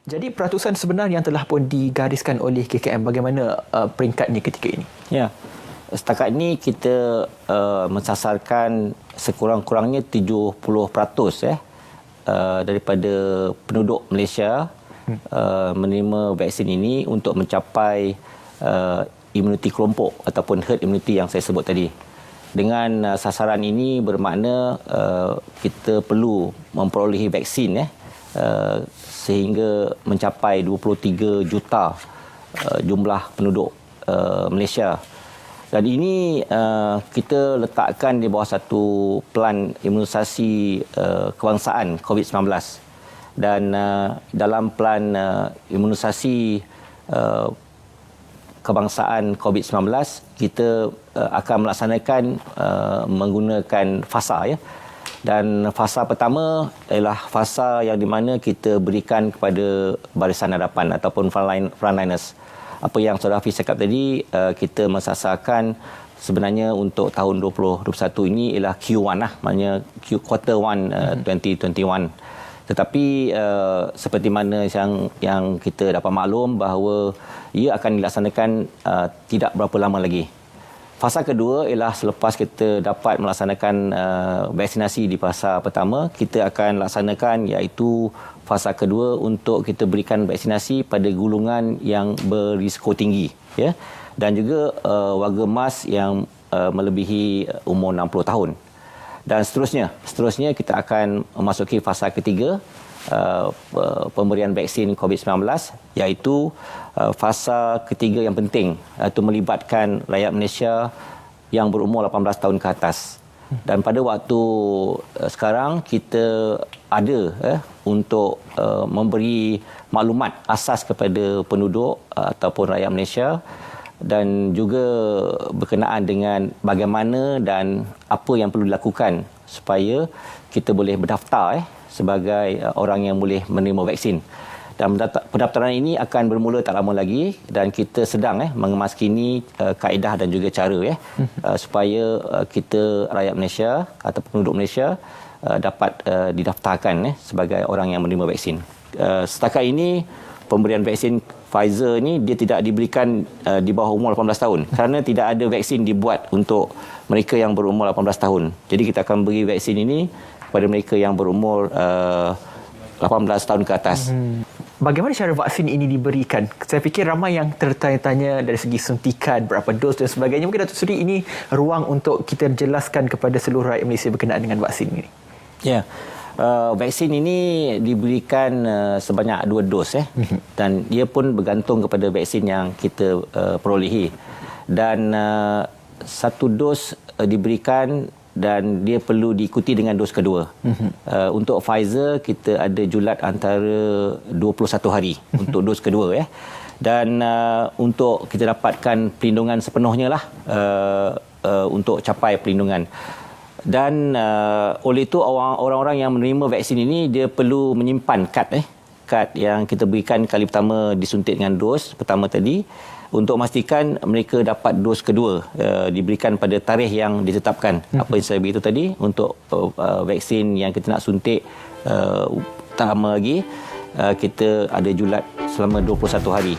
Jadi peratusan sebenar yang telah pun digariskan oleh KKM, bagaimana peringkatnya ketika ini? Ya, setakat ini kita mensasarkan sekurang-kurangnya 70% daripada penduduk Malaysia menerima vaksin ini untuk mencapai imuniti kelompok ataupun herd immunity yang saya sebut tadi. Dengan sasaran ini bermakna kita perlu memperolehi vaksin sehingga mencapai 23 juta jumlah penduduk Malaysia. Dan ini kita letakkan di bawah satu pelan imunisasi kebangsaan COVID-19. Dan dalam pelan imunisasi kebangsaan COVID-19, kita akan melaksanakan menggunakan fasa. Dan fasa pertama ialah fasa yang di mana kita berikan kepada barisan hadapan ataupun frontliners. Apa yang Saudara Hafiz cakap tadi, kita mensasarkan sebenarnya untuk tahun 2021 ini ialah Q1 maknanya quarter 1 2021. Tetapi seperti mana yang kita dapat maklum bahawa ia akan dilaksanakan tidak berapa lama lagi. Fasa kedua ialah selepas kita dapat melaksanakan vaksinasi di fasa pertama, kita akan laksanakan iaitu fasa kedua untuk kita berikan vaksinasi pada golongan yang berisiko tinggi, ya, dan juga warga emas yang melebihi umur 60 tahun. Dan seterusnya kita akan memasuki fasa ketiga, pemberian vaksin COVID-19, iaitu fasa ketiga yang penting, iaitu melibatkan rakyat Malaysia yang berumur 18 tahun ke atas. Dan pada waktu sekarang kita ada untuk memberi maklumat asas kepada penduduk ataupun rakyat Malaysia, dan juga berkenaan dengan bagaimana dan apa yang perlu dilakukan supaya kita boleh berdaftar sebagai orang yang boleh menerima vaksin. Dan pendaftaran ini akan bermula tak lama lagi, dan kita sedang mengemaskini kaedah dan juga cara supaya kita rakyat Malaysia atau penduduk Malaysia dapat didaftarkan sebagai orang yang menerima vaksin. Setakat ini pemberian vaksin Pfizer ni dia tidak diberikan di bawah umur 18 tahun kerana tidak ada vaksin dibuat untuk mereka yang berumur 18 tahun. Jadi kita akan beri vaksin ini kepada mereka yang berumur 18 tahun ke atas. Bagaimana cara vaksin ini diberikan? Saya fikir ramai yang tertanya-tanya dari segi suntikan, berapa dos dan sebagainya. Mungkin Datuk Seri ini ruang untuk kita jelaskan kepada seluruh rakyat Malaysia berkenaan dengan vaksin ini. Ya. Vaksin ini diberikan sebanyak 2 dos dan dia pun bergantung kepada vaksin yang kita perolehi. Dan 1 dos diberikan dan dia perlu diikuti dengan dos kedua. Untuk Pfizer kita ada julat antara 21 hari untuk dos kedua Dan untuk kita dapatkan perlindungan sepenuhnya lah untuk capai perlindungan. Dan oleh itu orang-orang yang menerima vaksin ini dia perlu menyimpan kad yang kita berikan kali pertama disuntik dengan dos pertama tadi, untuk memastikan mereka dapat dos kedua diberikan pada tarikh yang ditetapkan. Apa yang saya beritahu tadi, untuk vaksin yang kita nak suntik tak lama lagi, kita ada julat selama 21 hari.